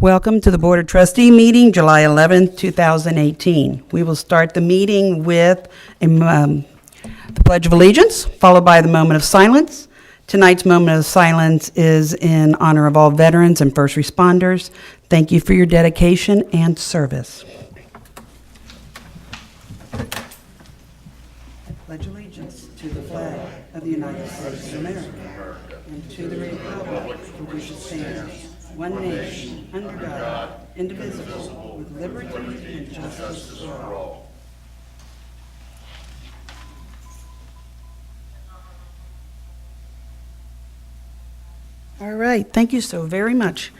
Welcome to the Board of Trustee meeting, July 11th, 2018. We will start the meeting with the Pledge of Allegiance, followed by the moment of silence. Tonight's moment of silence is in honor of all veterans and first responders. Thank you for your dedication and service. I pledge allegiance to the flag of the United States of America and to the republic for which it stands, one nation, under God, indivisible, with liberty and justice for all. All right, thank you so very much.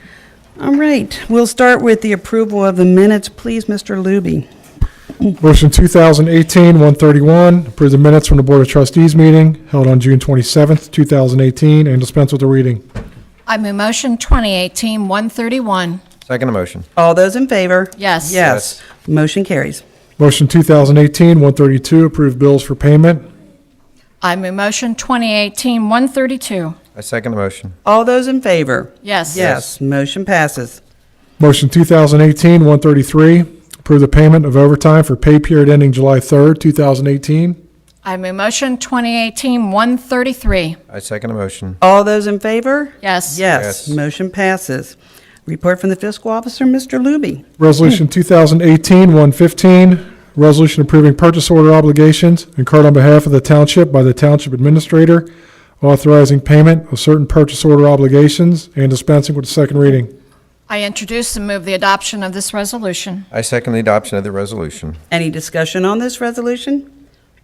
All right, we'll start with the approval of the minutes. Please, Mr. Luby. Motion 2018-131, approve the minutes from the Board of Trustees meeting held on June 27th, 2018, and dispense with the reading. I move motion 2018-131. Second motion. All those in favor? Yes. Yes. Motion carries. Motion 2018-132, approve bills for payment. I move motion 2018-132. I second the motion. All those in favor? Yes. Yes. Motion passes. Motion 2018-133, approve the payment of overtime for pay period ending July 3rd, 2018. I move motion 2018-133. I second the motion. All those in favor? Yes. Yes. Yes. Motion passes. Report from the fiscal officer, Mr. Luby. Resolution 2018-115, resolution approving purchase order obligations incurred on behalf of the township by the township administrator, authorizing payment of certain purchase order obligations and dispensing with the second reading. I introduce and move the adoption of this resolution. I second the adoption of the resolution. Any discussion on this resolution?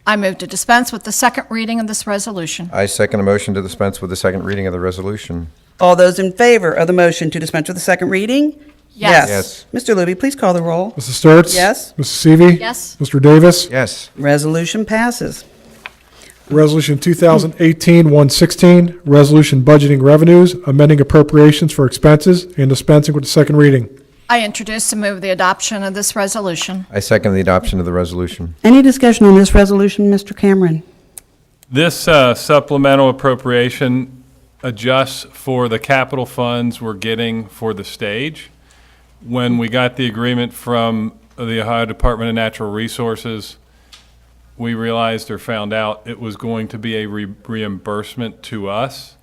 I move to dispense with the second reading of this resolution. I second the motion to dispense with the second reading of the resolution. All those in favor of the motion to dispense with the second reading? Yes. Yes. Mr. Luby, please call the roll. Mrs. Sturts? Yes. Mrs. Seavey? Yes. Mr. Davis? Yes. Resolution passes. Resolution 2018-116, resolution budgeting revenues, amending appropriations for expenses, and dispensing with the second reading. I introduce and move the adoption of this resolution. I second the adoption of the resolution. Any discussion on this resolution, Mr. Cameron? This supplemental appropriation adjusts for the capital funds we're getting for the stage. When we got the agreement from the Ohio Department of Natural Resources, we realized or found out it was going to be a reimbursement to us.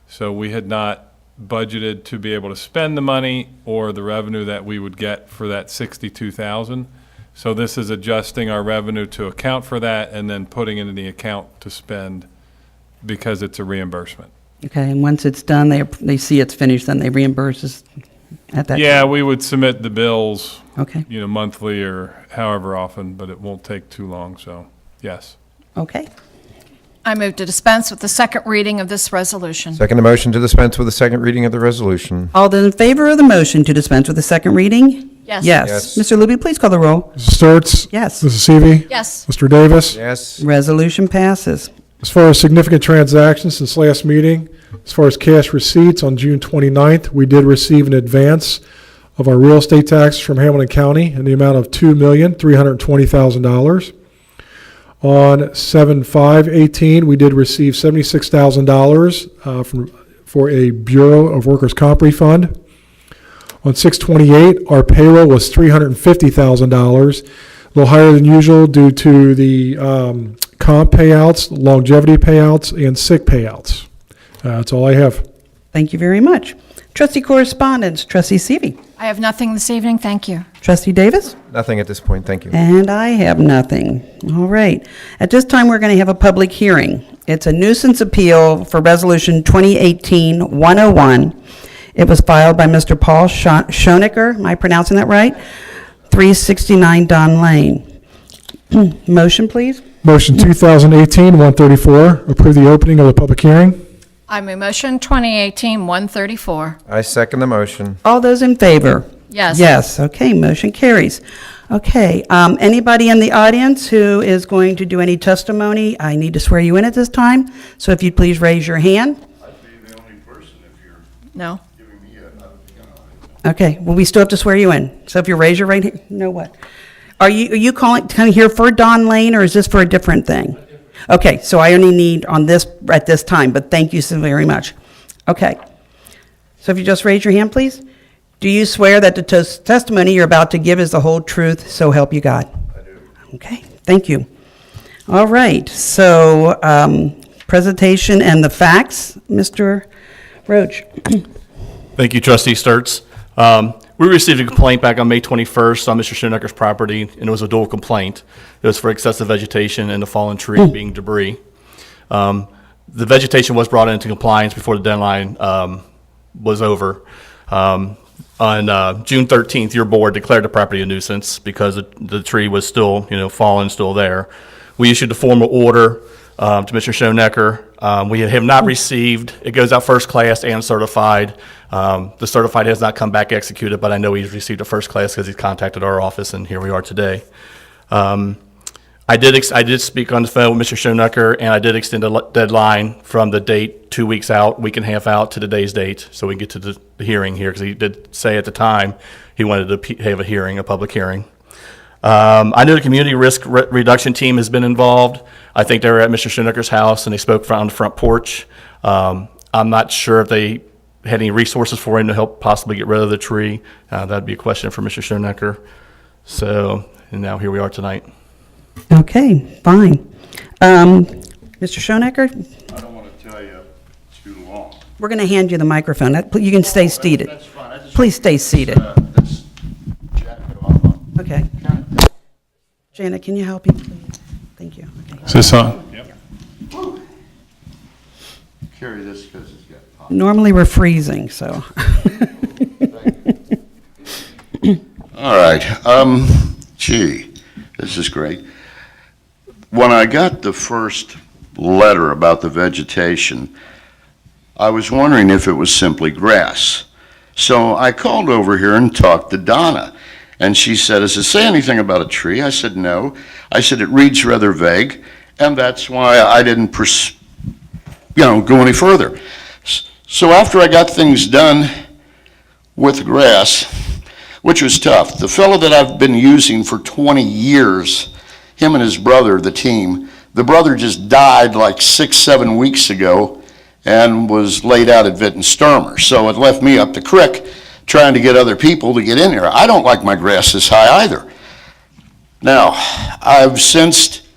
So we had not budgeted to be able to spend the money or the revenue that we would get for that $62,000. So this is adjusting our revenue to account for that and then putting it in the account to spend because it's a reimbursement. Okay, and once it's done, they see it's finished, then they reimburse us at that Yeah, time? we would submit the bills, Okay, monthly or however often, but it won't take too long, so yes. okay. I move to dispense with the second reading of this resolution. Second the motion to dispense with the second reading of the resolution. All those in favor of the motion to dispense with the second reading? Yes. Yes. Yes. Mr. Luby, please call the roll. Mrs. Sturts? Yes. Mrs. Seavey? Yes. Mr. Davis? Yes. Resolution passes. As far as significant transactions since last meeting, as far as cash receipts, on June 29th, we did receive an advance of our real estate tax from Hamilton County in the amount of $2,320,000. On 7/5/18, we did receive $76,000 for a Bureau of Workers' Comp refund. On 6/28, our payroll was $350,000, a little higher than usual due to the comp payouts, longevity payouts, and sick payouts. That's all I have. Thank you very much. Trustee correspondence, Trustee Seavey. I have nothing this evening, thank you. Trustee Davis? Nothing at this point. Thank you. And I have nothing. All right. At this time, we're going to have a public hearing. It's a nuisance appeal for Resolution 2018-101. It was filed by Mr. Paul Schoenicker. Am I pronouncing that right? 369 Don Lane. Motion, please. Motion 2018-134, approve the opening of the public hearing. I move motion 2018-134. I second the motion. All those in favor? Yes. Yes, okay, motion carries. Okay, anybody in the audience who is going to do any testimony, I need to swear you in at this time, so if you'd please raise your hand. I'd be the only person if you're No. giving me Okay, well, we still have to swear you in, so if you raise your right hand, no what? Are you calling, kind of here for Don Lane, or is this for a different thing? Okay, so I only need on this, at this time, but thank you so very much. Okay. So if you just raise your hand, please. Do you swear that the testimony you're about to give is the whole truth, so help you God? I do. Okay, thank you. All right, so presentation and the facts, Mr. Roach. Thank you, Trustee Sturts. We received a complaint back on May 21st on Mr. Schonecker's property, and it was a dual complaint. It was for excessive vegetation and the fallen tree being debris. The vegetation was brought into compliance before the deadline was over. On June 13th, your board declared the property a nuisance because the tree was still, fallen, still there. We issued a formal order to Mr. Schonecker. We have not received, it goes out first class and certified. The certified has not come back executed, but I know he's received a first class because he's contacted our office, and here we are today. I did speak on the phone with Mr. Schonecker, and I did extend the deadline from the date 2 weeks out, week and a half out, to today's date, so we can get to the hearing here, because he did say at the time he wanted to have a hearing, a public hearing. I know the community risk reduction team has been involved. I think they were at Mr. Schonecker's house, and they spoke on the front porch. I'm not sure if they had any resources for him to help possibly get rid of the tree. That'd be a question for Mr. Schonecker. So, and now here we are tonight. Okay, fine. Mr. Schonecker, I don't want to tell you too long. we're going to hand you the microphone. You can stay seated. That's fine. I just Please stay seated. This jacket off. Okay. Janet, can you help me, please? Thank you. Okay. Is this on? Carry this because it's got pop. Normally, we're freezing, so. All right. Gee, this is great. When I got the first letter about the vegetation, I was wondering if it was simply grass. So I called over here and talked to Donna. And she said, does it say anything about a tree? I said, no. I said, it reads rather vague, and that's why I didn't go any further. So after I got things done with the grass, which was tough, the fellow that I've been using for 20 years, him and his brother, the team, the brother just died like 6-7 weeks ago and was laid out at Vinton Sturmer. So it left me up the creek trying to get other people to get in here. I don't like my grass this high either. Now, I've since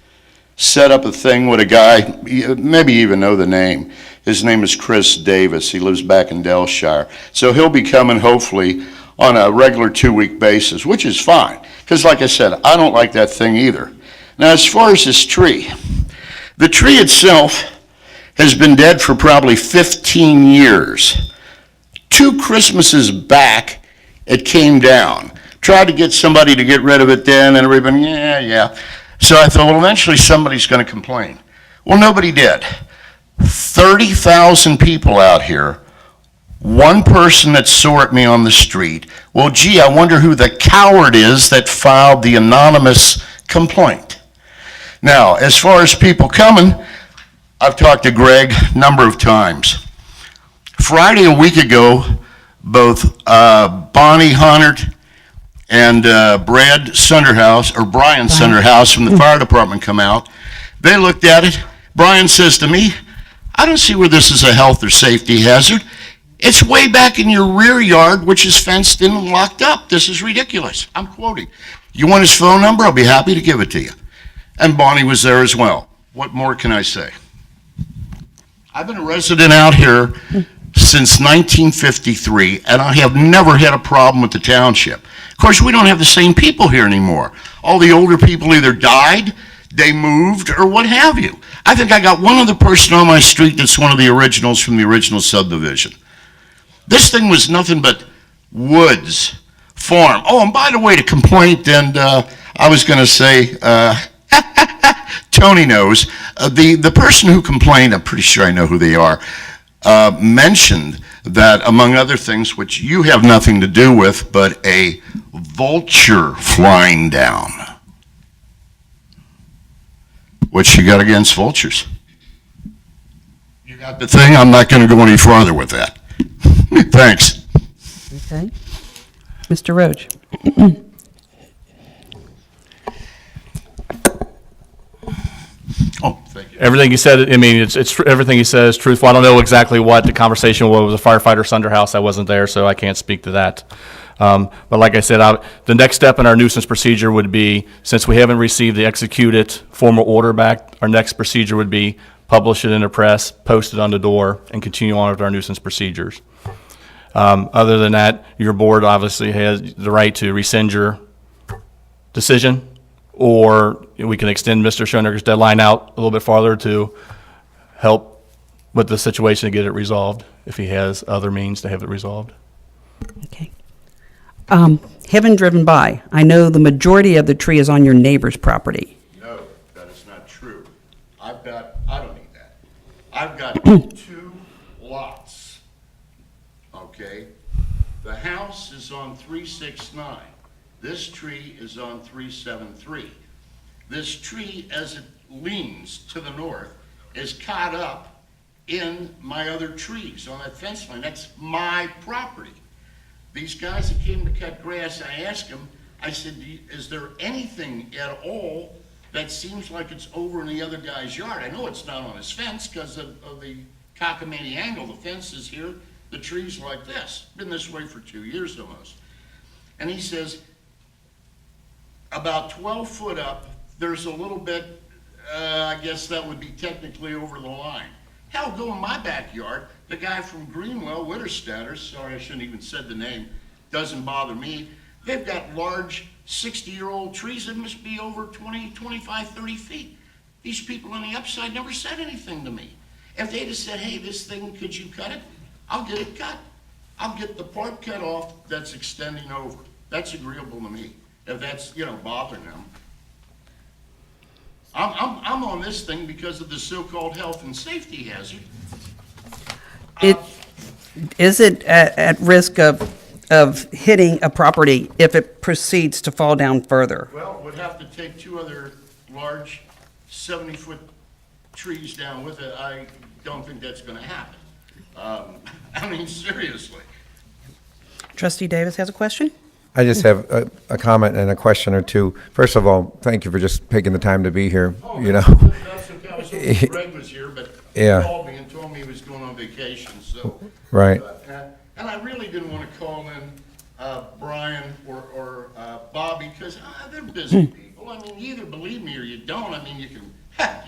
set up a thing with a guy, maybe you even know the name. His name is Chris Davis. He lives back in Delshire. So he'll be coming hopefully on a regular 2-week basis, which is fine. Because like I said, I don't like that thing either. Now, as far as this tree, the tree itself has been dead for probably 15 years. 2 Christmases back, it came down. Tried to get somebody to get rid of it then, and everybody, yeah. So I thought, well, eventually somebody's going to complain. Well, nobody did. 30,000 people out here. One person that saw at me on the street. Well, gee, I wonder who the coward is that filed the anonymous complaint. Now, as far as people coming, I've talked to Greg a number of times. Friday, a week ago, both Bonnie Hunnert and Brian Sunderhouse from the fire department come out. They looked at it. Brian says to me, I don't see where this is a health or safety hazard. It's way back in your rear yard, which is fenced in and locked up. This is ridiculous. I'm quoting. You want his phone number? I'll be happy to give it to you. And Bonnie was there as well. What more can I say? I've been a resident out here since 1953, and I have never had a problem with the township. Of course, we don't have the same people here anymore. All the older people either died, they moved, or what have you. I think I got one other person on my street that's one of the originals from the original subdivision. This thing was nothing but woods, farm. Oh, and by the way, the complaint, and I was going to say, Tony knows, the person who complained, I'm pretty sure I know who they are, mentioned that, among other things, which you have nothing to do with, but a vulture flying down. What you got against vultures? You got the thing? I'm not going to go any farther with that. Thanks. Okay. Mr. Roach. Oh, thank you. Everything he said, I mean, everything he says is truthful. I don't know exactly what the conversation was with a firefighter Sunder House. I wasn't there, so I can't speak to that. But like I said, the next step in our nuisance procedure would be, since we haven't received the executed formal order back, our next procedure would be publish it in the press, post it on the door, and continue on with our nuisance procedures. Other than that, your board obviously has the right to rescind your decision, or we can extend Mr. Schoenecker's deadline out a little bit farther to help with the situation to get it resolved, if he has other means to have it resolved. Okay. Having driven by, I know the majority of the tree is on your neighbor's property. No, that is not true. I don't need that. I've got 2 lots, okay? The house is on 369. This tree is on 373. This tree, as it leans to the north, is caught up in my other trees on that fence line. That's my property. These guys that came to cut grass, I asked them, I said, is there anything at all that seems like it's over in the other guy's yard? I know it's not on his fence because of the cockamamie angle. The fence is here, the tree's like this. Been this way for 2 years almost. And he says, about 12 foot up, there's a little bit, I guess that would be technically over the line. Hell, go in my backyard. The guy from Greenwell, Witterstatter, sorry I shouldn't even said the name, doesn't bother me. They've got large 60-year-old trees that must be over 20, 25, 30 feet. These people on the upside never said anything to me. If they'd have said, hey, this thing, could you cut it? I'll get it cut. I'll get the part cut off that's extending over. That's agreeable to me. If that's, bothering them. I'm on this thing because of the so-called health and safety hazard. Is it at risk of hitting a property if it proceeds to fall down further? Well, would have to take 2 other large 70-foot trees down with it. I don't think that's going to happen. I mean, seriously. Trustee Davis has a question? I just have a comment and a question or two. First of all, thank you for just taking the time to be here, That's okay. I was hoping Greg was here, but Yeah. he called me and told me he was going on vacation, so. Right. And I really didn't want to call in Brian or Bobby, because they're busy people. I mean, you either believe me or you don't. I mean, you can,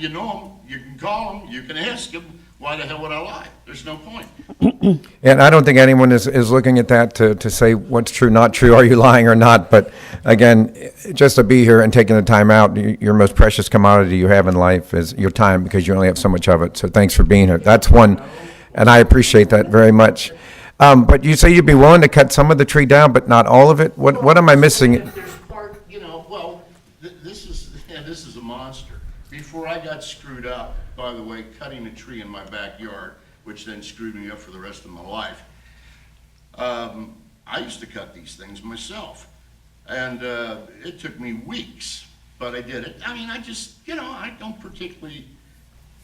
you know them, you can call them, you can ask them, why the hell would I lie? There's no point. And I don't think anyone is looking at that to say what's true, not true, are you lying or not. But again, just to be here and taking the time out, your most precious commodity you have in life is your time, because you only have so much of it. So thanks for being here. That's one, and I appreciate that very much. But you say you'd be willing to cut some of the tree down, but not all of it? What am I missing? There's part, this is a monster. Before I got screwed up, by the way, cutting a tree in my backyard, which then screwed me up for the rest of my life, I used to cut these things myself. And it took me weeks, but I did it. I mean, I just, I don't particularly,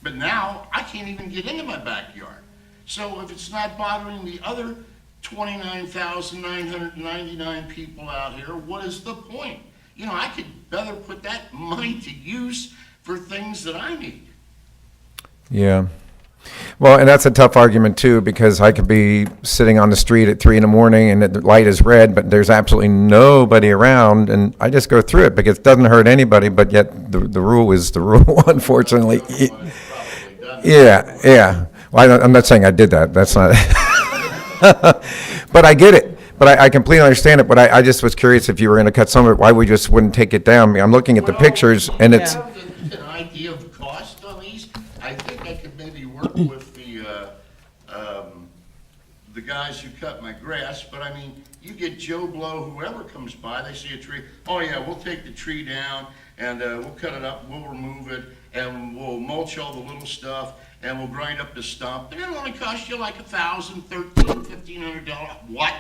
but now I can't even get into my backyard. So if it's not bothering the other 29,999 people out here, what is the point? I could better put that money to use for things that I need. Yeah. Well, and that's a tough argument too, because I could be sitting on the street at 3 a.m. and the light is red, but there's absolutely nobody around, and I just go through it because it doesn't hurt anybody, but yet the rule is the rule, unfortunately. Yeah. Well, I'm not saying I did that. That's not. But I get it. But I completely understand it. But I just was curious if you were going to cut some of it, why we just wouldn't take it down. I mean, I'm looking at the pictures, and it's. An idea of the cost on these. I think I could maybe work with the guys who cut my grass. But I mean, you get Joe Blow, whoever comes by, they see a tree. Oh yeah, we'll take the tree down and we'll cut it up. We'll remove it and we'll mulch all the little stuff and we'll grind up the stump. And it'll only cost you like $1,000, $1,300, $1,500. What?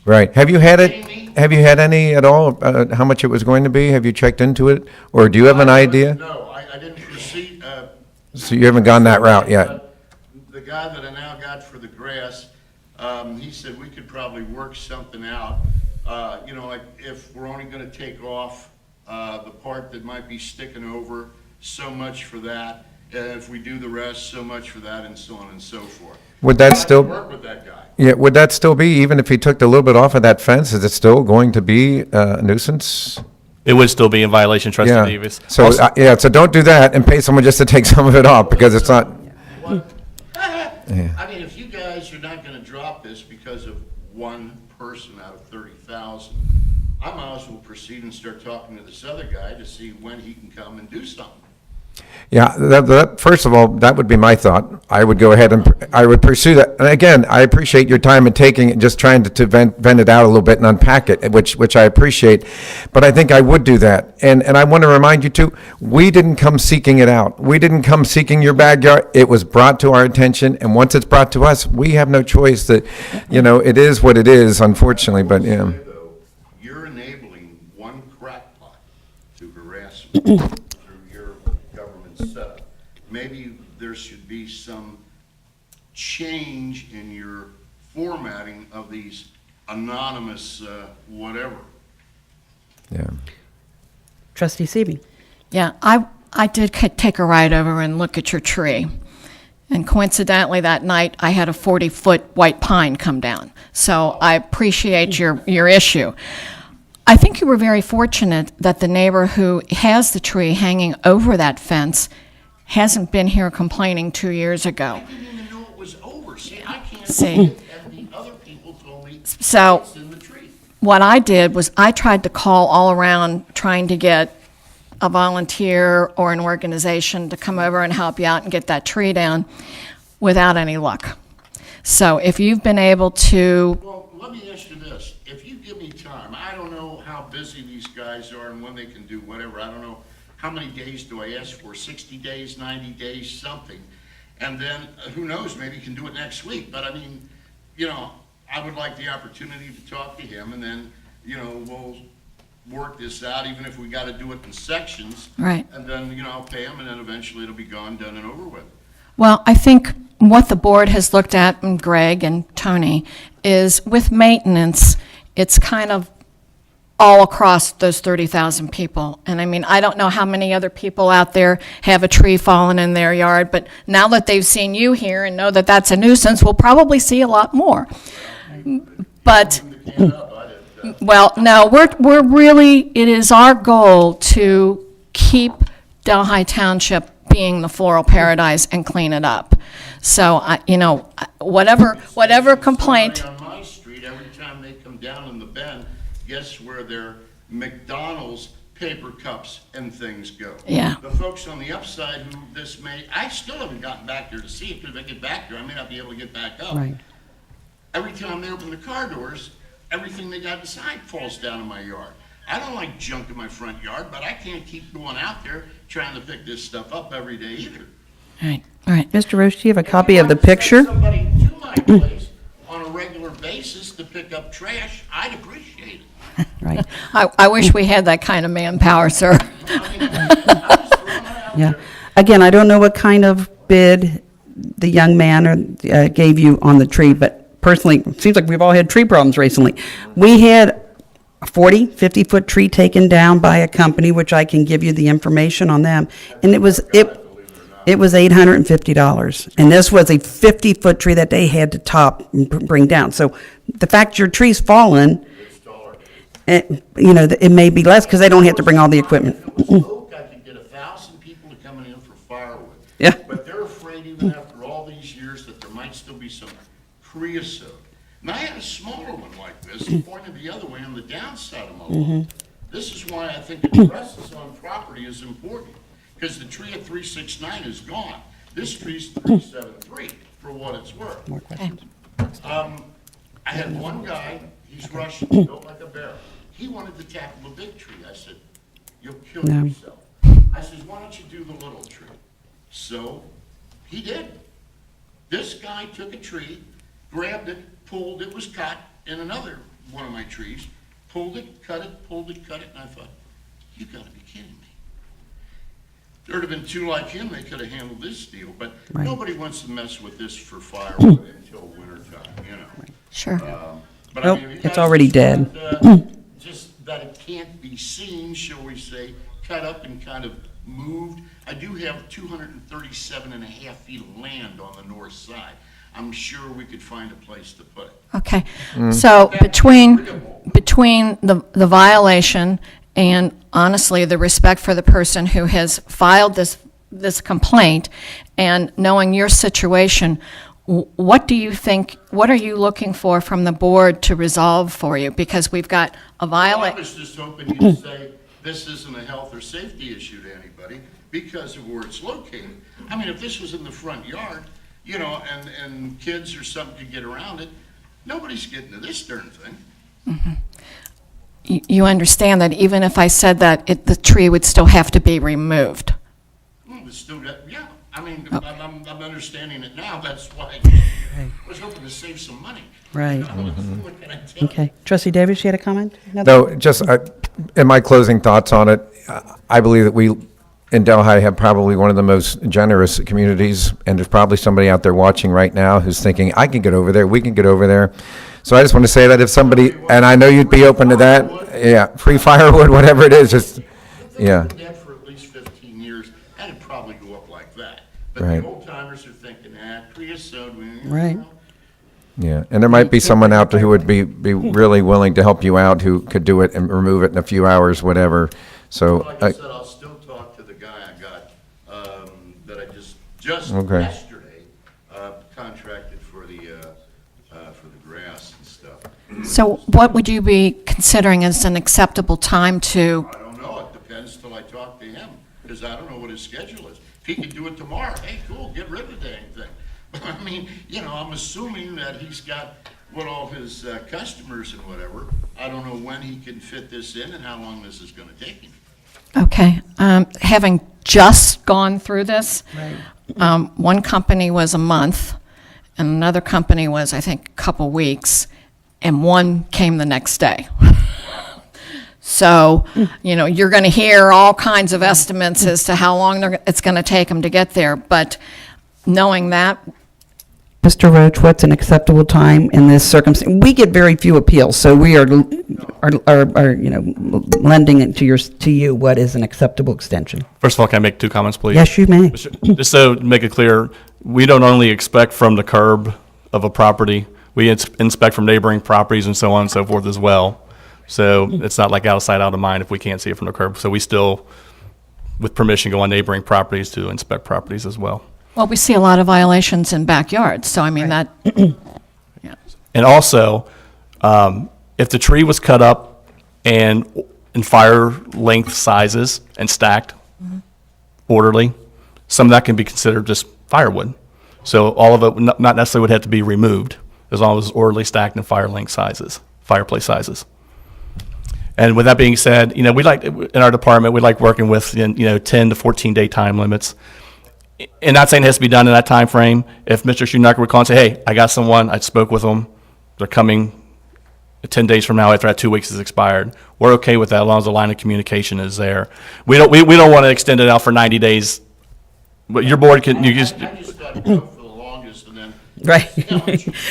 Right. Have you had it? Have you had any at all? How much it was going to be? Have you checked into it, or do you have an idea? No, I didn't proceed. So you haven't gone that route yet. The guy that I now got for the grass, he said we could probably work something out. Like if we're only going to take off the part that might be sticking over, so much for that. if we do the rest, so much for that, and so on and so forth. Would that I can still, work with that guy. yeah, would that still be, even if he took a little bit off of that fence, is it still going to be a nuisance? It would still be in violation, Trustee Yeah. Davis. So, Also- yeah, so don't do that and pay someone just to take some of it off, because it's not, I mean, if you guys are not gonna drop this because of one person out of 30,000, I might as well proceed and start talking to this other guy to see when he can come and do something. yeah, first of all, that would be my thought. I would go ahead and, I would pursue that. And again, I appreciate your time and taking it, just trying to vent it out a little bit and unpack it, which I appreciate. But I think I would do that. And I want to remind you too, we didn't come seeking it out. We didn't come seeking your backyard. It was brought to our attention, and once it's brought to us, we have no choice that, it is what it is, unfortunately, but, yeah. Though, you're enabling one crackpot to harass me through your government setup. Maybe there should be some change in your formatting of these anonymous, whatever. Yeah. Trustee Seavey. Yeah, I did take a ride over and look at your tree. And coincidentally, that night, I had a 40-foot white pine come down. So I appreciate your issue. I think you were very fortunate that the neighbor who has the tree hanging over that fence hasn't been here complaining 2 years ago. I didn't even know it was over. See, I can't See. believe that the other people told me So- it's in the tree. What I did was I tried to call all around trying to get a volunteer or an organization to come over and help you out and get that tree down without any luck. So if you've been able to, Well, let me ask you this. If you give me time, I don't know how busy these guys are and when they can do whatever. I don't know, how many days do I ask for? 60 days, 90 days, something? And then, who knows, maybe you can do it next week. But I mean, I would like the opportunity to talk to him, and then, we'll work this out, even if we got to do it in sections. Right. And then, I'll pay him, and then eventually it'll be gone, done, and over with. well, I think what the board has looked at, and Greg and Tony, is with maintenance, it's kind of all across those 30,000 people. And I mean, I don't know how many other people out there have a tree fallen in their yard, but now that they've seen you here and know that that's a nuisance, we'll probably see a lot more. But, well, no, we're really, it is our goal to keep Delhi Township being the floral paradise and clean it up. So, whatever complaint. Somebody on my street, every time they come down in the bend, guess where their McDonald's paper cups and things go? Yeah. The folks on the upside who this may, I still haven't gotten back there to see it, because if I get back there, I may not be able to get back up. Right. Every time they open the car doors, everything they got inside falls down in my yard. I don't like junk in my front yard, but I can't keep going out there trying to pick this stuff up every day either. All right. Mr. Roach, do you have a copy of the If you picture? want to send somebody to my place on a regular basis to pick up trash, I'd appreciate it. Right, I wish we had that kind of manpower, sir. I mean, I'm just throwing it out yeah. there. Again, I don't know what kind of bid the young man gave you on the tree, but personally, it seems like we've all had tree problems recently. We had a 40, 50-foot tree taken down by a company, which I can give you the information on them, and it was $850. And this was a 50-foot tree that they had to top and bring down. So the fact your tree's fallen, it may be less because they don't have to bring all the equipment. If it was oak, I could get 1,000 people to come in for firewood. Yeah. But they're afraid even after all these years that there might still be some creosote. And I had a smaller one like this, pointed the other way on the downside of my lawn. This is why I think addresses on property is important, because the tree at 369 is gone. This tree's 373, for what it's worth. More questions? I had one guy, he's Russian, built like a bear. He wanted to tackle the big tree. I said, you'll kill No. yourself. I said, why don't you do the little tree? So he did. This guy took a tree, grabbed it, pulled, it was cut in another one of my trees, pulled it, cut it, pulled it, cut it, and I thought, you gotta be kidding me. There'd have been two like him, they could have handled this deal, but Right. nobody wants to mess with this for firewood until wintertime, Sure. But Nope, I mean, you it's guys already just dead. want, just that it can't be seen, shall we say, cut up and kind of moved. I do have 237 and a half feet of land on the north side. I'm sure we could find a place to put it. Okay, so between the violation and honestly, the respect for the person who has filed this complaint, and knowing your situation, what do you think, what are you looking for from the board to resolve for you? Because we've got a Well, I violation. was just hoping you'd say, this isn't a health or safety issue to anybody because of where it's located. I mean, if this was in the front yard, you know, and kids or something could get around it, nobody's getting to this darn thing. You understand that even if I said that, the tree would still have to be removed? It's still got, yeah, I mean, I'm understanding it now, that's why I was hoping to save some money. Right. What can I tell you? Okay. Trustee Davis, you had a comment? Another? No, just in my closing thoughts on it, I believe that we in Delhi have probably one of the most generous communities, and there's probably somebody out there watching right now who's thinking, I can get over there, we can get over there. So I just want to say that if somebody, and I know you'd be open to that, yeah, free firewood, whatever it is, just, yeah. If they did that for at least 15 years, that'd probably go up like that. But Right. the old timers are thinking, creosote, Right. Yeah, and there might be someone out there who would be really willing to help you out, who could do it and remove it in a few hours, whatever. So, Like I said, I'll still talk to the guy I got, that I just Okay. yesterday, contracted for the grass and stuff. So what would you be considering as an acceptable time to, I don't know, it depends till I talk to him, because I don't know what his schedule is. If he could do it tomorrow, hey, cool, get rid of the dang thing. But I mean, you know, I'm assuming that he's got what all his customers and whatever. I don't know when he can fit this in and how long this is gonna take him. okay, having just gone through this, one company was a month, and another company was, I think, a couple weeks, and one came the next day. So, you know, you're going to hear all kinds of estimates as to how long it's going to take them to get there, but knowing that, Mr. Roach, what's an acceptable time in this circumstance? We get very few appeals, so we are you know, lending it to you what is an acceptable extension. First of all, can I make two comments, please? Yes, you may. Just so to make it clear, we don't only inspect from the curb of a property, we inspect from neighboring properties and so on and so forth as well. So it's not like out of sight, out of mind if we can't see it from the curb. So we still, with permission, go on neighboring properties to inspect properties as well. well, we see a lot of violations in backyards, so I mean, that, And also, if the tree was cut up and in fire length sizes and stacked orderly, some of that can be considered just firewood. So all of it not necessarily would have to be removed, as long as it's orderly stacked in fire length sizes, fireplace sizes. And with that being said, you know, we like, in our department, we like working with, 10 to 14-day time limits. And not saying it has to be done in that time frame. If Mr. Schumacher would call and say, hey, I got someone, I spoke with them, they're coming 10 days from now after that 2 weeks has expired, we're okay with that as long as the line of communication is there. We don't want to extend it out for 90 days. But your board can, you just, I just thought it'd go for the longest and then. Right.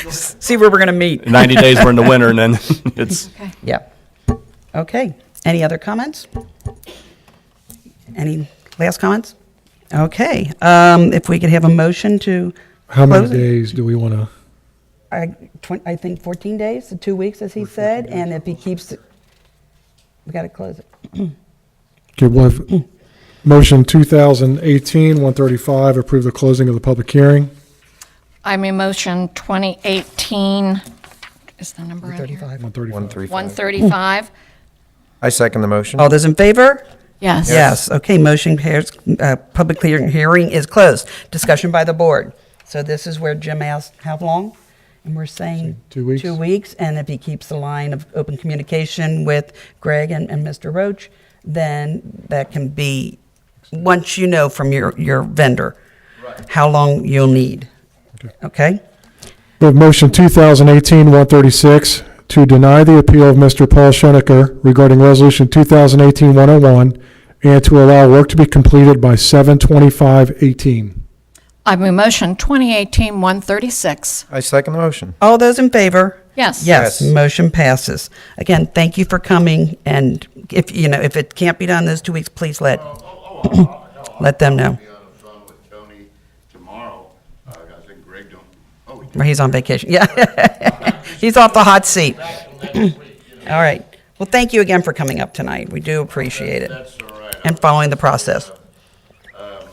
See where we're going to meet. 90 days, we're in the winter, and then it's, Yeah. Okay. Any other comments? Any last comments? Okay. If we could have a motion to How many close it? days do we want to? I think 14 days, 2 weeks, as he said, and if he keeps it, we got to close it. Okay, we'll have motion 2018-135, approve the closing of the public hearing. I mean, motion 2018, is the number out here? 135. 135. 135, I second the motion. All those in favor? yes. Yes. Okay, motion carries, public hearing is closed. Discussion by the board. So this is where Jim asked, how long? And we're saying 2 weeks. 2 weeks, and if he keeps the line of open communication with Greg and Mr. Roach, then that can be, once you know from your vendor, how long you'll need. Okay? We have motion 2018-136 to deny the appeal of Mr. Paul Schoenecker regarding Resolution 2018-101 and to allow work to be completed by 7/25/18. I move motion 2018-136, I second the motion. All those in favor? yes. Yes, Yes. motion passes. Again, thank you for coming, and if it can't be done those 2 weeks, please let, let them know. I'll be on the phone with Tony tomorrow. I think Greg don't, oh, he Well, he's on vacation, yeah. He's off the hot seat. All right. Well, thank you again for coming up tonight. We do appreciate it. That's all right. And following the process. I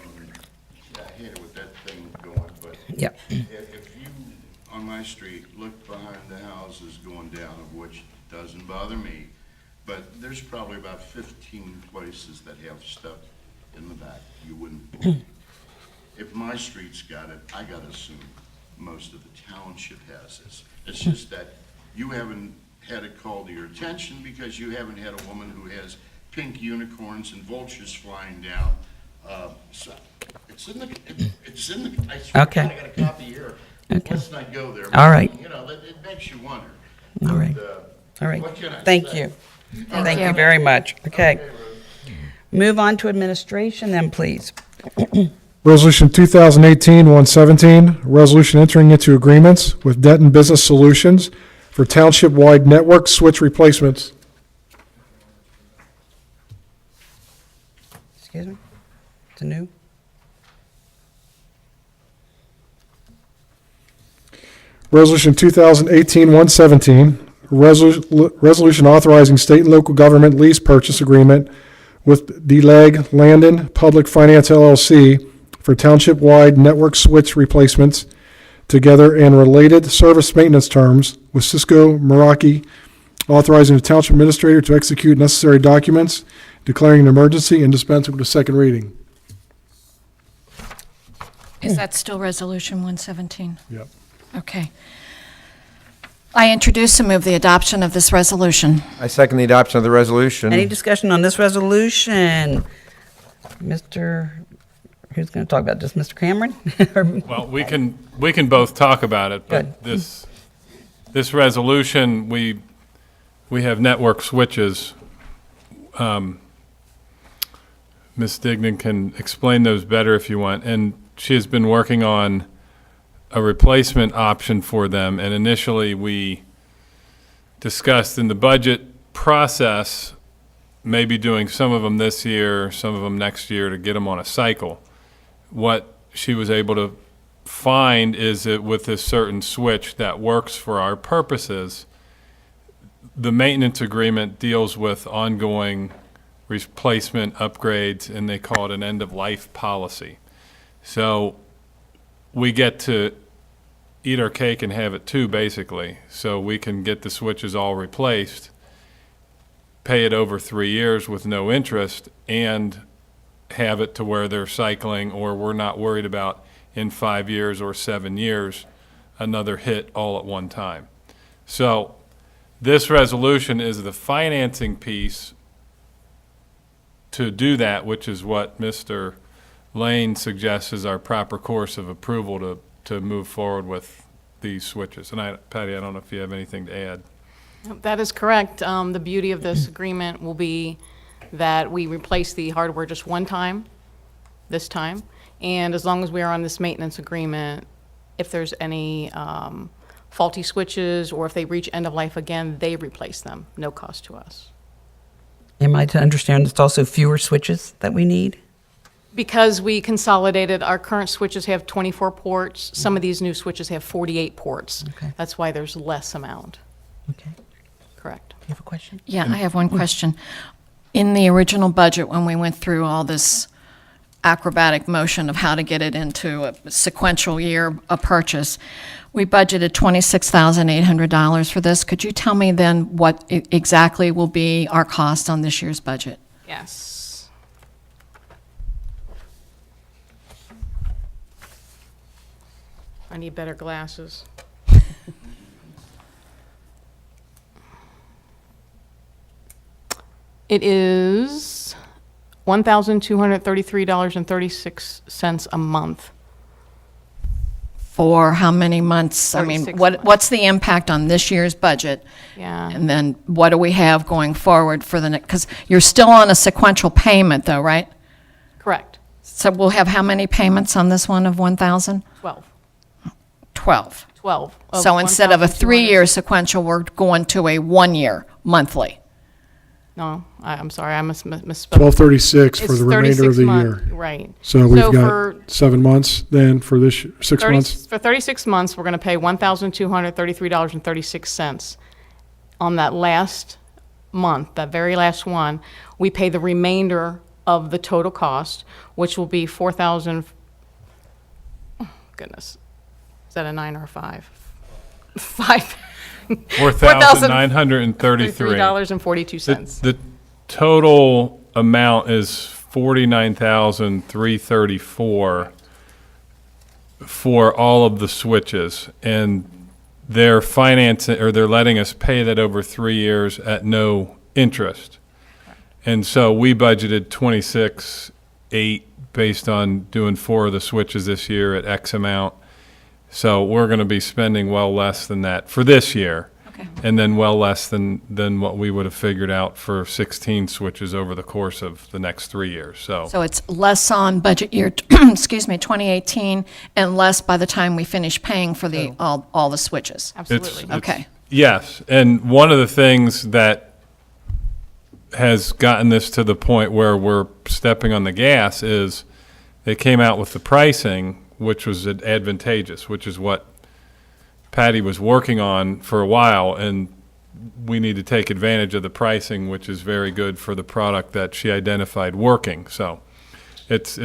hate it with that thing going, but Yep. if you, on my street, look behind the houses going down, of which doesn't bother me, but there's probably about 15 places that have stuff in the back you wouldn't believe. If my street's got it, I gotta assume most of the township has this. It's just that you haven't had it called to your attention because you haven't had a woman who has pink unicorns and vultures flying down. So it's in the, I swear to Okay. God, I got a copy here. Okay. Let's not go there. All right. You know, it makes you wonder. All right. But, All right. what can I Thank say? you. Thank you very much. Okay. Move on to administration then, please. Resolution 2018-117, resolution entering into agreements with Denton Business Solutions for township-wide network switch replacements. Excuse me? It's a new? Resolution 2018-117, resolution authorizing state and local government lease purchase agreement with DeLeg Landon Public Finance LLC for township-wide network switch replacements together and related service maintenance terms with Cisco Meraki, authorizing the township administrator to execute necessary documents, declaring an emergency, and dispensing with the second reading. Is that still Resolution 117? Yep. Okay. I introduce and move the adoption of this resolution. I second the adoption of the resolution. Any discussion on this resolution? Mr., who's going to talk about this, Mr. Cameron? Well, we can both talk about it, but this resolution, we have network switches. Ms. Dignan can explain those better if you want, and she has been working on a replacement option for them, and initially we discussed in the budget process maybe doing some of them this year, some of them next year to get them on a cycle. What she was able to find is that with this certain switch that works for our purposes, the maintenance agreement deals with ongoing replacement upgrades, and they call it an end-of-life policy. So we get to eat our cake and have it too, basically. So we can get the switches all replaced, pay it over 3 years with no interest, and have it to where they're cycling, or we're not worried about in 5 years or 7 years another hit all at one time. So this resolution is the financing piece to do that, which is what Mr. Lane suggests is our proper course of approval to move forward with these switches. And Patty, I don't know if you have anything to add. That is correct. The beauty of this agreement will be that we replace the hardware just one time, this time, and as long as we are on this maintenance agreement, if there's any faulty switches or if they reach end of life again, they replace them, no cost to us. Am I to understand it's also fewer switches that we need? Because we consolidated, our current switches have 24 ports. Some of these new switches have 48 ports. Okay. That's why there's less amount. Okay. Do Correct. you have a question? Yeah, I have one question. In the original budget, when we went through all this acrobatic motion of how to get it into a sequential year of purchase, we budgeted $26,800 for this. Could you tell me then what exactly will be our cost on this year's budget? Yes. I need better glasses. It is $1,233.36 a month. For how many months? I mean, 36 months. what's the impact on this year's budget? Yeah. And then what do we have going forward for the next, because you're still on a sequential payment though, right? Correct. So we'll have how many payments on this one of 1,000? 12. 12. 12. So instead of a 3-year sequential, we're going to a 1-year monthly. No, I'm sorry, I misspoke. 1236 for It's the remainder of 36 the month- year. Right. So we've for got 7 months then for this, 6 30 months? For 36 months, we're going to pay $1,233.36. On that last month, that very last one, we pay the remainder of the total cost, which will be goodness, is that a 9 or a 5? $4,933. $3.42. The total amount is $49,334 for all of the switches, and they're financing, or they're letting us pay that over 3 years at no interest. And so we budgeted 26.8 based on doing 4 of the switches this year at X amount. So we're going to be spending well less than that for this year. Okay. And then well less than what we would have figured out for 16 switches over the course of the next 3 years. So So it's less on budget year, excuse me, 2018, and less by the time we finish paying for the, all the switches. Absolutely. Okay. yes, and one of the things that has gotten this to the point where we're stepping on the gas is they came out with the pricing, which was advantageous, which is what Patty was working on for a while, and we need to take advantage of the pricing, which is very good for the product that she identified working. So it's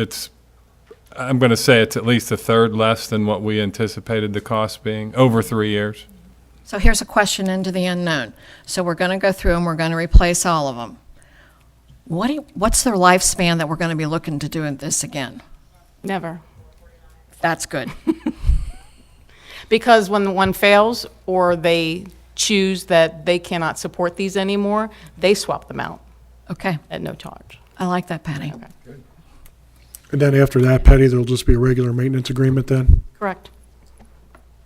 I'm going to say it's at least a third less than what we anticipated the cost being over 3 years. So here's a question into the unknown. So we're going to go through and we're going to replace all of them. What's their lifespan that we're going to be looking to do this again? Never. That's good. Because when one fails, or they choose that they cannot support these anymore, they swap them out Okay. at no charge. I like that, Patty. And then after that, Patty, there'll just be a regular maintenance agreement then? Correct.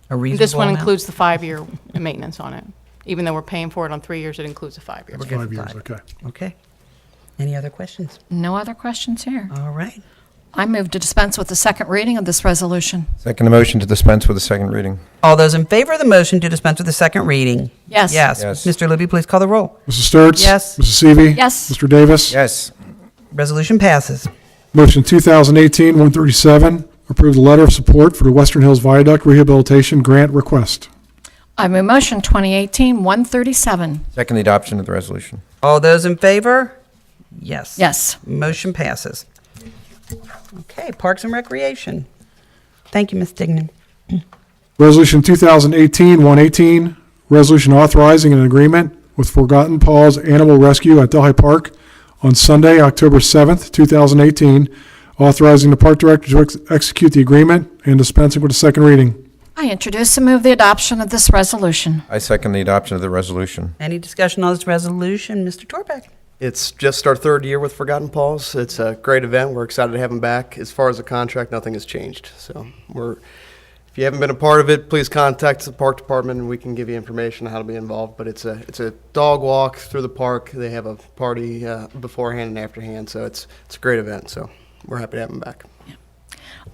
A reasonable This one amount? includes the 5-year maintenance on it. Even though we're paying for it on 3 years, it includes the 5 years. We're good 5 for years, 5. okay. Okay. Any other questions? No other questions here. All right. I move to dispense with the second reading of this resolution. Second motion to dispense with the second reading. All those in favor of the motion to dispense with the second reading? Yes. Yes. Yes. Mr. Libby, please call the roll. Mrs. Sturts? Yes. Mrs. Seavey? Yes. Mr. Davis? Yes. Resolution passes. Motion 2018-137, approve the letter of support for the Western Hills Viaduct Rehabilitation Grant Request. I move motion 2018-137. Second the adoption of the resolution. All those in favor? Yes. Yes. Motion passes. Okay, Parks and Recreation. Thank you, Ms. Dignan. Resolution 2018-118, resolution authorizing an agreement with Forgotten Paws Animal Rescue at Delhi Park on Sunday, October 7th, 2018, authorizing the park director to execute the agreement and dispensing with the second reading. I introduce and move the adoption of this resolution. I second the adoption of the resolution. Any discussion on this resolution? Mr. Torbeck? It's just our third year with Forgotten Paws. It's a great event. We're excited to have them back. As far as the contract, nothing has changed. So if you haven't been a part of it, please contact the park department and we can give you information on how to be involved. But it's a dog walk through the park. They have a party beforehand and afterhand. So it's a great event. So we're happy to have them back.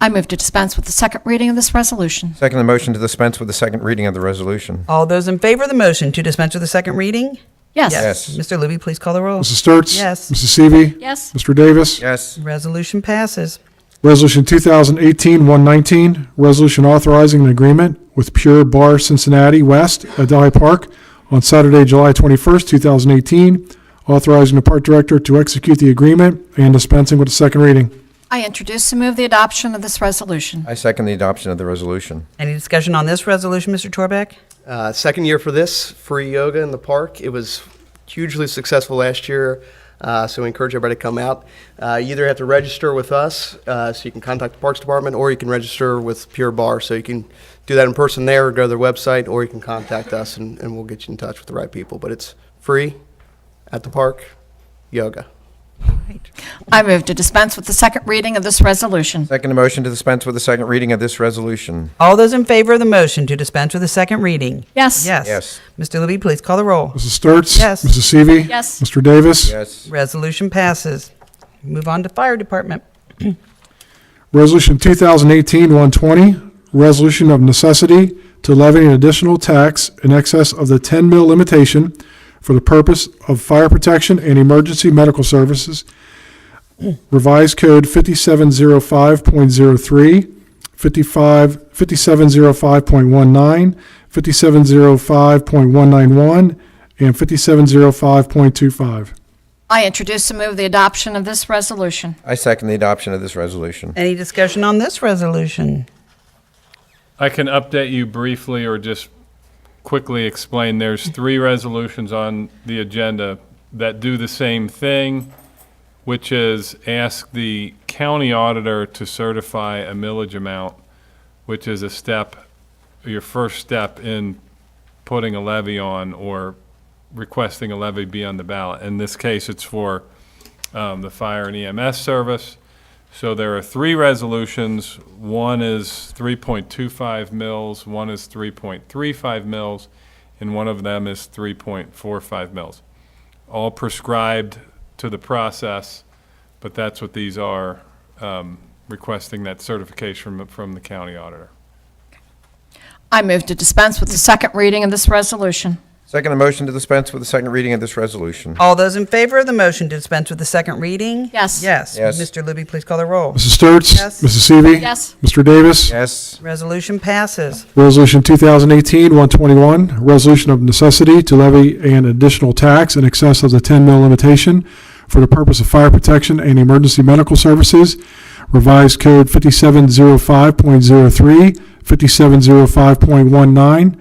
I move to dispense with the second reading of this resolution. Second the motion to dispense with the second reading of the resolution. All those in favor of the motion to dispense with the second reading? Yes. Yes. Mr. Libby, please call the roll. Mrs. Sturts? Yes. Mrs. Seavey? Yes. Mr. Davis? Yes. Resolution passes. Resolution 2018-119, resolution authorizing an agreement with Pure Bar Cincinnati West at Delhi Park on Saturday, July 21st, 2018, authorizing the park director to execute the agreement and dispensing with the second reading. I introduce and move the adoption of this resolution. I second the adoption of the resolution. Any discussion on this resolution, Mr. Torbeck? Second year for this, free yoga in the park. It was hugely successful last year, so we encourage everybody to come out. You either have to register with us, so you can contact the Parks Department, or you can register with Pure Bar. So you can do that in person there, or go to their website, or you can contact us, and we'll get you in touch with the right people. But it's free at the park, yoga. I move to dispense with the second reading of this resolution. Second the motion to dispense with the second reading of this resolution. All those in favor of the motion to dispense with the second reading? Yes. Yes. Yes. Mr. Libby, please call the roll. Mrs. Sturts? Yes. Mrs. Seavey? Yes. Mr. Davis? Yes. Resolution passes. Move on to Fire Department. Resolution 2018-120, resolution of necessity to levy an additional tax in excess of the 10 mil limitation for the purpose of fire protection and emergency medical services. Revised Code 5705.03, 5705.19, 5705.191, and 5705.25. I introduce and move the adoption of this resolution. I second the adoption of this resolution. Any discussion on this resolution? I can update you briefly or just quickly explain. There's 3 resolutions on the agenda that do the same thing, which is ask the county auditor to certify a millage amount, which is a step, your first step in putting a levy on or requesting a levy be on the ballot. In this case, it's for the fire and EMS service. So there are 3 resolutions. One is 3.25 mils, one is 3.35 mils, and one of them is 3.45 mils. All prescribed to the process, but that's what these are, requesting that certification from the county auditor. I move to dispense with the second reading of this resolution. Second the motion to dispense with the second reading of this resolution. All those in favor of the motion to dispense with the second reading? Yes. Yes. Yes. Mr. Libby, please call the roll. Mrs. Sturts? Yes. Mrs. Seavey? Yes. Mr. Davis? Yes. Resolution passes. Resolution 2018-121, resolution of necessity to levy an additional tax in excess of the 10 mil limitation for the purpose of fire protection and emergency medical services. Revised Code 5705.03, 5705.19,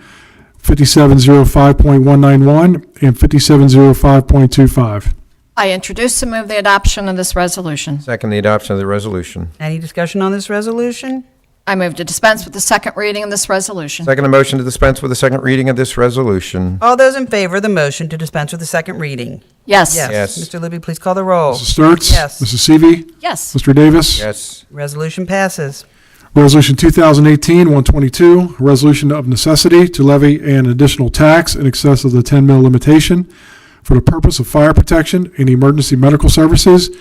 5705.191, and 5705.25. I introduce and move the adoption of this resolution. Second the adoption of the resolution. Any discussion on this resolution? I move to dispense with the second reading of this resolution. Second the motion to dispense with the second reading of this resolution. All those in favor of the motion to dispense with the second reading? Yes. Yes. Mr. Libby, please call the roll. Mrs. Sturts? Yes. Mrs. Seavey? Yes. Mr. Davis? Yes. Resolution passes. Resolution 2018-122, resolution of necessity to levy an additional tax in excess of the 10 mil limitation for the purpose of fire protection and emergency medical services.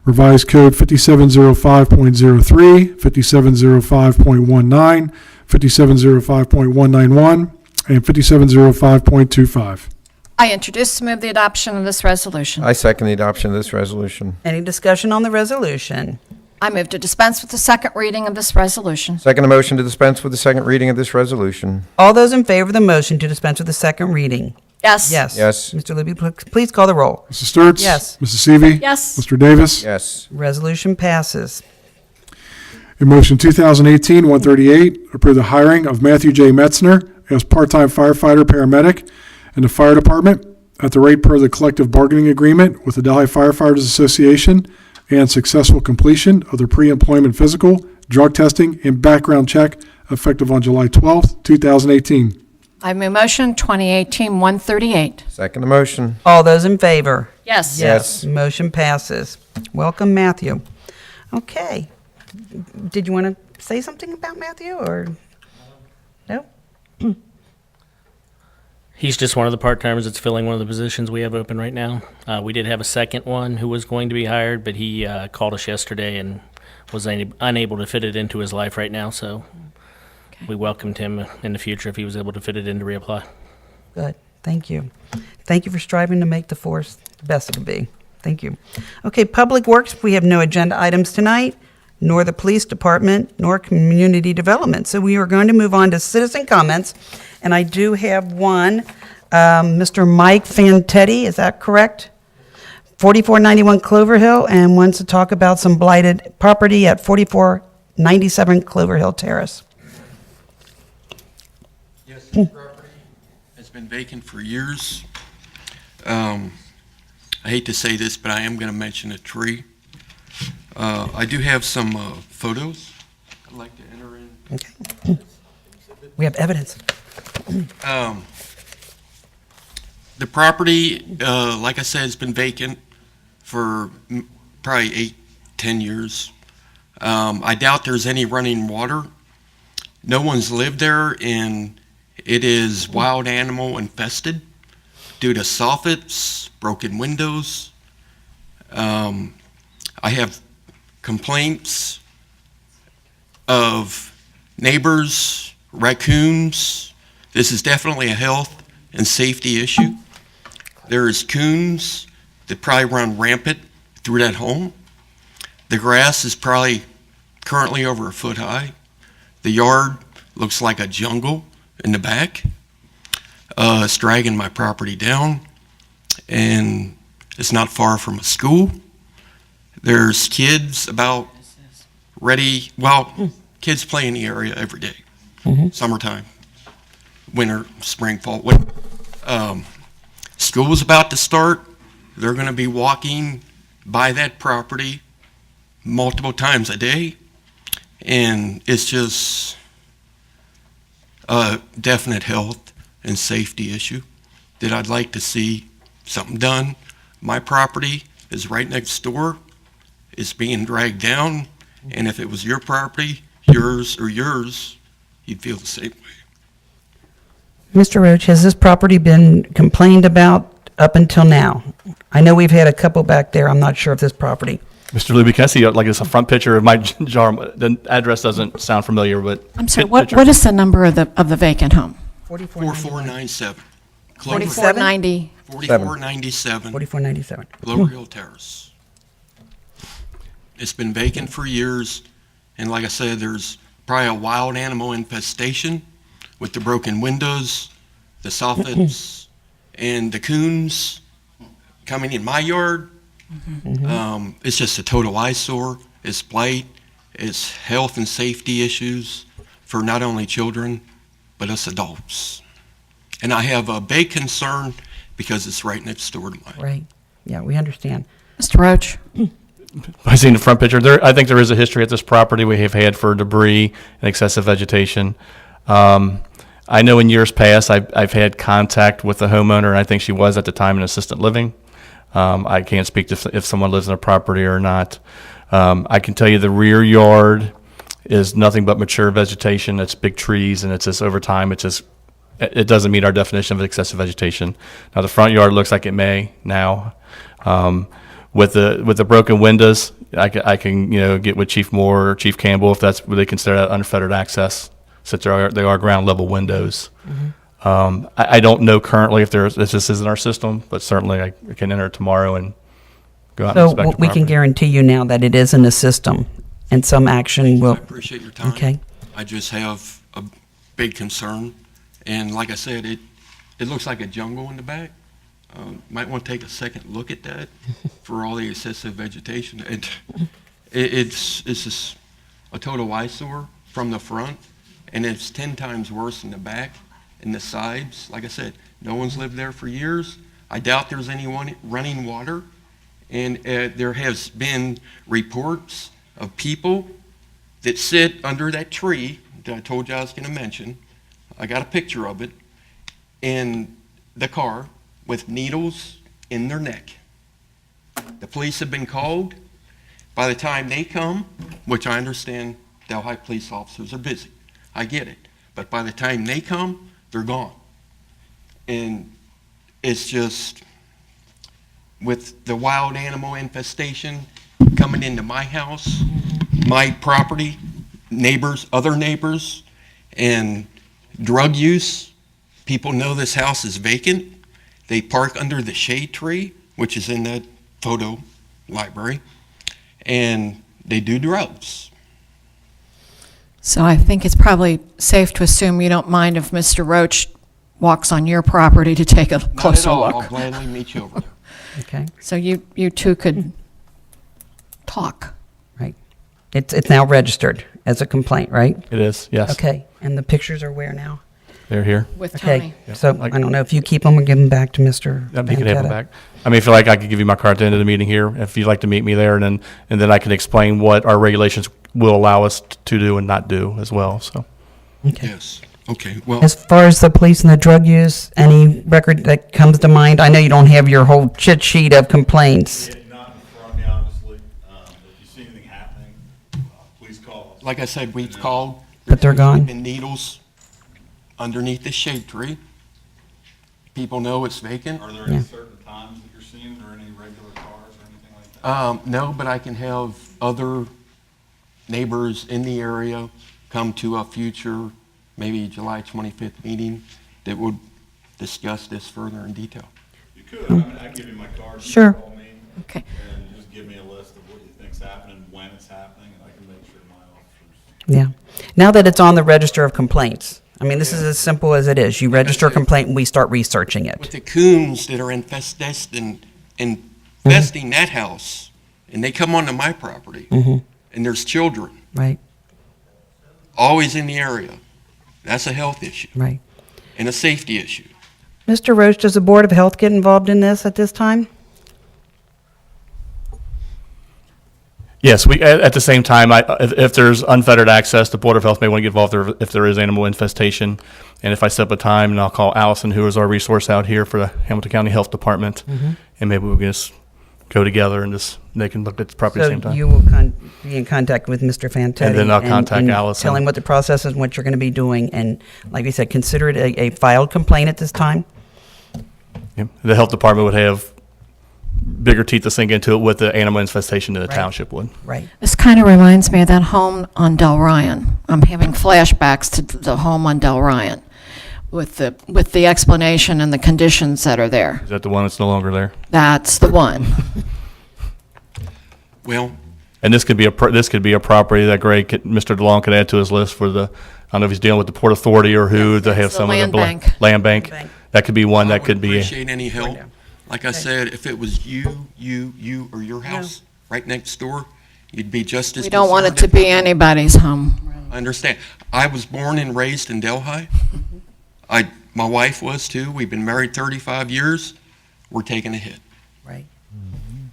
Revised Code 5705.03, 5705.19, 5705.191, and 5705.25. I introduce and move the adoption of this resolution. I second the adoption of this resolution. Any discussion on the resolution? I move to dispense with the second reading of this resolution. Second the motion to dispense with the second reading of this resolution. All those in favor of the motion to dispense with the second reading? Yes. Yes. Yes. Mr. Libby, please call the roll. Mrs. Sturts? Yes. Mrs. Seavey? Yes. Mr. Davis? Yes. Resolution passes. In motion 2018-138, approve the hiring of Matthew J. Metzner as part-time firefighter paramedic in the fire department at the rate per the collective bargaining agreement with the Delhi Firefighters Association and successful completion of the pre-employment physical, drug testing, and background check effective on July 12th, 2018. I move motion 2018-138. Second the motion. All those in favor? Yes. Yes. Motion passes. Welcome, Matthew. Okay. Did you want to say something about Matthew, or? No? He's just one of the part-timers that's filling one of the positions we have open right now. We did have a second one who was going to be hired, but he called us yesterday and was unable to fit it into his life right now, so we welcomed him in the future if he was able to fit it in to reapply. Good. Thank you. Thank you for striving to make the force the best it can be. Thank you. Okay, Public Works, we have no agenda items tonight, nor the Police Department, nor Community Development. So we are going to move on to citizen comments, and I do have one. Mr. Mike Fantetti, is that correct? 4491 Clover Hill, and wants to talk about some blighted property at 4497 Clover Hill Terrace. Yes, this property has been vacant for years. I hate to say this, but I am going to mention a tree. I do have some photos I'd like to enter in. Okay. We have evidence. The property, like I said, has been vacant for probably 8-10 years. I doubt there's any running water. No one's lived there, and it is wild animal infested due to soffits, broken windows. I have complaints of neighbors, raccoons. This is definitely a health and safety issue. There's coons that probably run rampant through that home. The grass is probably currently over a foot high. The yard looks like a jungle in the back. It's dragging my property down, and it's not far from a school. There's kids about ready, well, kids play in the area every day. Summertime, winter, spring, fall. School's about to start. They're going to be walking by that property multiple times a day, and it's just a definite health and safety issue that I'd like to see something done. My property is right next door. It's being dragged down, and if it was your property, yours, you'd feel the same way. Mr. Roach, has this property been complained about up until now? I know we've had a couple back there. I'm not sure if this property. Mr. Luby, can I see like it's a front picture of my jar? The address doesn't sound familiar, but I'm sorry, good what picture. what is the number of the vacant home? 4497. 4490. 4497. 4497. Glover Hill Terrace. It's been vacant for years, and like I said, there's probably a wild animal infestation with the broken windows, the soffits, and the coons coming in my yard. It's just a total eyesore. It's blight. It's health and safety issues for not only children, but us adults. And I have a big concern because it's right next door to mine. Right. Yeah, we understand. Mr. Roach? I seen the front picture. I think there is a history at this property we have had for debris and excessive vegetation. I know in years past, I've had contact with the homeowner, and I think she was at the time in assisted living. I can't speak to if someone lives in a property or not. I can tell you the rear yard is nothing but mature vegetation. It's big trees, and it's just over time, it doesn't meet our definition of excessive vegetation. Now, the front yard looks like it may now. With the broken windows, I can get with Chief Moore or Chief Campbell if that's what they consider that unfettered access, since they are ground level windows. I don't know currently if this is in our system, but certainly I can enter tomorrow and go out and So inspect the we can property. guarantee you now that it is in the system, and some action I will, appreciate your time. okay? I just have a big concern, and like I said, it looks like a jungle in the back. Might want to take a second look at that for all the excessive vegetation. It's just a total eyesore from the front, and it's 10 times worse in the back and the sides. Like I said, no one's lived there for years. I doubt there's anyone running water, and there has been reports of people that sit under that tree that I told you I was going to mention. I got a picture of it in the car with needles in their neck. The police have been called. By the time they come, which I understand Delhi police officers are busy, I get it. But by the time they come, they're gone. And it's just, with the wild animal infestation coming into my house, my property, neighbors, other neighbors, and drug use, people know this house is vacant. They park under the shade tree, which is in that photo library, and they do drugs. So I think it's probably safe to assume you don't mind if Mr. Roach walks on your property to take a closer Not at all. I'll look. gladly meet you over there. Okay, So you two could talk. right. It's now registered as a complaint, right? It is, yes. Okay, and the pictures are where now? They're here. With Okay, Tony. so I don't know if you keep them or give them back to Mr. You can have them Pancetta. back. I mean, if you like, I could give you my card at the end of the meeting here, if you'd like to meet me there, and then I can explain what our regulations will allow us to do and not do as well, so. Okay. Yes. Okay. Well, As far as the police and the drug use, any record that comes to mind? I know you don't have your whole chit sheet of complaints. Not in front of me, honestly. If you see anything happening, please call us. like I said, we've called. But they're gone? Been needles underneath the shade tree. People know it's vacant. Are there any certain times that you're seeing, or any regular cars or anything like that? No, but I can have other neighbors in the area come to a future, maybe July 25th meeting that would discuss this further in detail. You could, I mean, I can give you my card. You Sure. can call me Okay. and just give me a list of what you think's happening, when it's happening, and I can make sure my officers. Yeah. Now that it's on the register of complaints, I mean, this is as simple as it is. You register a complaint and we start researching With it. the coons that are infesting that house, and they come onto my property, and there's children Right, always in the area. That's a health issue right. and a safety issue. Mr. Roach, does the Board of Health get involved in this at this time? Yes, we, at the same time, if there's unfettered access, the Board of Health may want to get involved if there is animal infestation. And if I set up a time, and I'll call Allison, who is our resource out here for the Hamilton County Health Department, and maybe we can just go together and they can look at the property at the same So time. you will be in contact with Mr. Fantetti. And then I'll contact and Allison. Tell him what the process is and what you're going to be doing. And like we said, consider it a filed complaint at this time. Yeah. The Health Department would have bigger teeth to sink into it with the animal infestation than the Right. township would. Right. This kind of reminds me of that home on Del Ryan. I'm having flashbacks to the home on Del Ryan with the explanation and the conditions that are there. Is that the one that's no longer there? That's the one. Well, And this could be a property that Mr. DeLong could add to his list for the, I don't know if he's dealing with the Port Authority or who, to have the some of the. land bank. Land bank. Bank. That could be one I that would could be. appreciate any help. Like I said, if it was you, or your house right next door, you'd be just as We don't want it to concerned be if- anybody's home. I understand. I was born and raised in Delhi. My wife was too. We've been married 35 years. We're taking a hit. Right.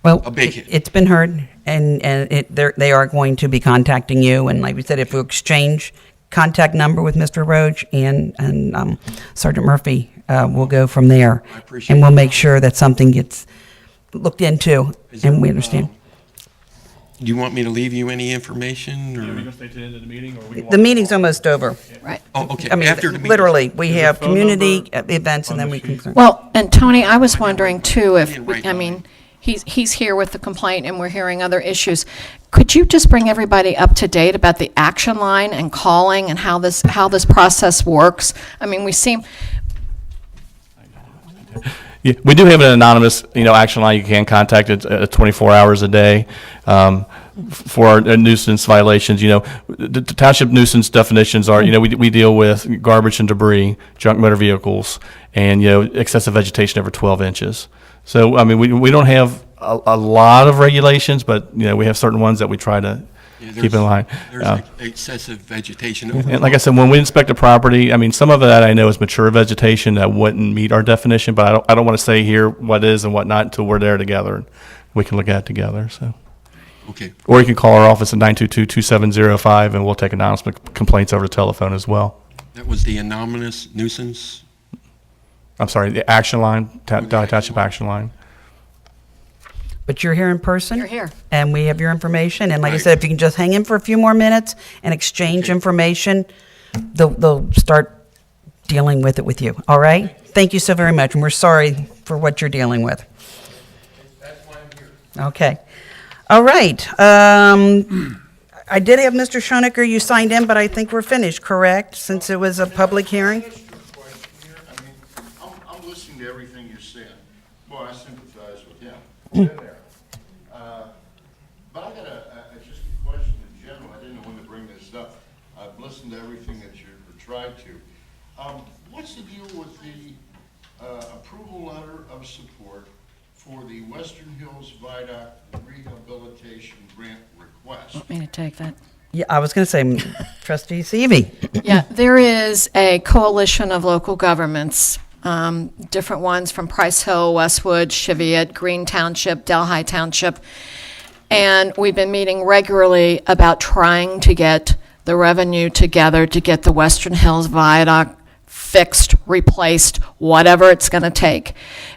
Well, A big hit. it's been heard, and they are going to be contacting you. And like we said, if we exchange contact number with Mr. Roach and Sergeant Murphy, we'll go from there. I appreciate And we'll it. make sure that something gets looked into, Is there, and we understand. Do you want me to leave you any information? Are we Or? going to stay to the end of the meeting? Or we The meeting's almost over. Right. Oh, okay. I mean, After the meeting. literally, we have phone community number events, and on then the we sheet? can. Well, and Tony, I was wondering too if, didn't write I mine. mean, he's here with the complaint and we're hearing other issues. Could you just bring everybody up to date about the action line and calling and how this process works? I mean, we seem, Yeah, we do have an anonymous, action line you can contact it 24 hours a day for our nuisance violations. The township nuisance definitions are, we deal with garbage and debris, junk motor vehicles, and, excessive vegetation over 12 inches. So, I mean, we don't have a lot of regulations, but, we have certain ones that we try to Yeah, keep in line. There's excessive vegetation. over And like I said, when we inspect a property, I mean, some of that I know is mature vegetation that wouldn't meet our definition, but I don't want to say here what is and what not until we're there together and we can look at it together, so. Okay. Or you can call our office at 922-2705 and we'll take anonymous complaints over the telephone as well. That was the anonymous nuisance. I'm sorry, the action line, Township action line. But you're here in person. You're here. And we have your information. And like I Right. said, if you can just hang in for a few more minutes and exchange information, they'll start dealing with it with you. All right? Thank you so very much. And we're sorry for what you're dealing with. That's why I'm here. Okay. All right. I did have Mr. Schoenecker, you signed in, but I think we're finished, correct? Since it was a public hearing? I'm listening to everything you're saying. Boy, I sympathize with him. Been there. But I got just a question in general. I didn't know when to bring this up. I've listened to everything that you tried to. What's the deal with the approval letter of support for the Western Hills Viaduct Rehabilitation Grant request? want me to take that? Yeah, I was going to say, Trustee Seavey. Yeah, there is a coalition of local governments, different ones from Price Hill, Westwood, Cheviot, Green Township, Delhi Township. And we've been meeting regularly about trying to get the revenue together to get the Western Hills Viaduct fixed, replaced, whatever it's going to take,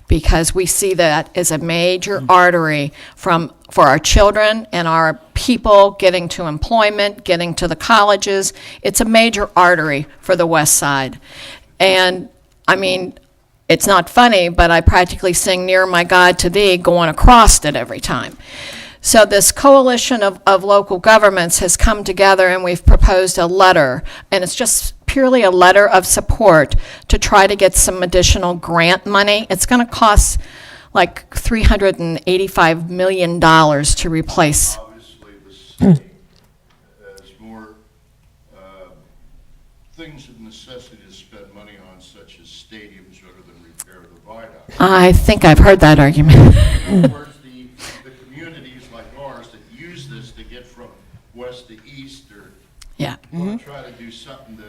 because we see that as a major artery for our children and our people getting to employment, getting to the colleges. It's a major artery for the west side. And, I mean, it's not funny, but I practically sing Near My God to Thee going across it every time. So this coalition of local governments has come together and we've proposed a letter, and it's just purely a letter of support to try to get some additional grant money. It's going to cost like $385 million to replace. Obviously, the city has more things of necessity to spend money on, such as stadiums, rather than repair the viaduct. I think I've heard that argument. In other words, the communities like ours that use this to get from west to east, or Yeah. want to try to do something to,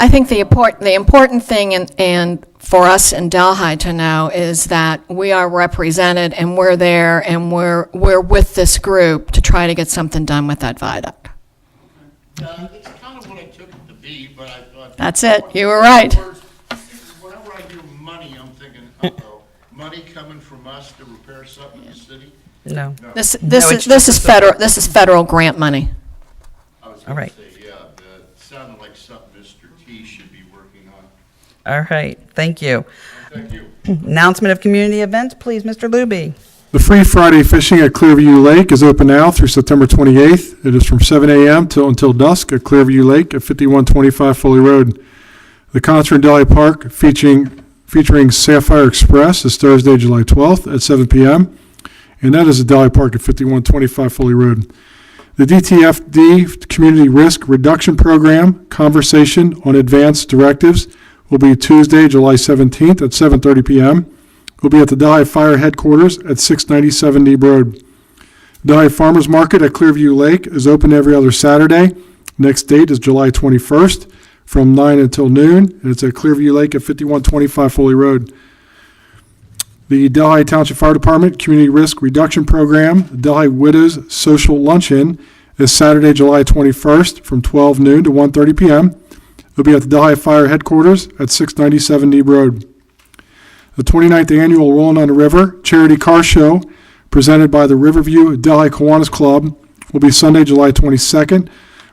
I think the important thing and for us in Delhi to know is that we are represented and we're there and we're with this group to try to get something done with that viaduct. it's kind of what I took it to be, but I thought. That's it. You were right. Whenever I hear money, I'm thinking, uh-oh, money coming from us to repair something in the city? No. This it's is federal grant money. I was All going right. to say, yeah, it sounded like something Mr. T should be working on. All right, thank you. Thank you. Announcement of community events, please, Mr. Luby. The Free Friday Fishing at Clearview Lake is open now through September 28th. It is from 7 a.m. until dusk at Clearview Lake at 5125 Foley Road. The concert in Delhi Park featuring Sapphire Express is Thursday, July 12th at 7 p.m., and that is at Delhi Park at 5125 Foley Road. The DTFD Community Risk Reduction Program Conversation on Advanced Directives will be Tuesday, July 17th at 7:30 p.m. Will be at the Delhi Fire Headquarters at 697 Neeb Road. Delhi Farmers Market at Clearview Lake is open every other Saturday. Next date is July 21st from 9 until noon, and it's at Clearview Lake at 5125 Foley Road. The Delhi Township Fire Department Community Risk Reduction Program, the Delhi Widows Social Luncheon, is Saturday, July 21st from 12 noon to 1:30 p.m. It'll be at the Delhi Fire Headquarters at 697 Neeb Road. The 29th Annual Rolling on the River Charity Car Show, presented by the Riverview Delhi Kiwanis Club, will be Sunday, July 22nd.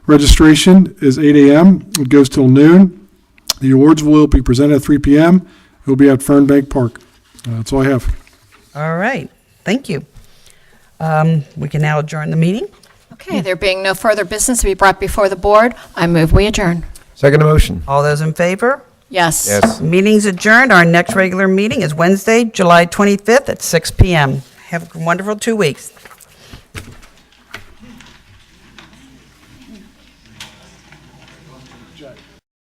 Registration is 8 a.m. It goes till noon. The awards will be presented at 3 p.m. It will be at Fernbank Park. That's all I have. All right, thank you. We can now adjourn the meeting. Okay, there being no further business to be brought before the board, I move we adjourn. Second motion. All those in favor? Yes. Yes. Meeting's adjourned. Our next regular meeting is Wednesday, July 25th at 6 p.m. Have a wonderful 2 weeks.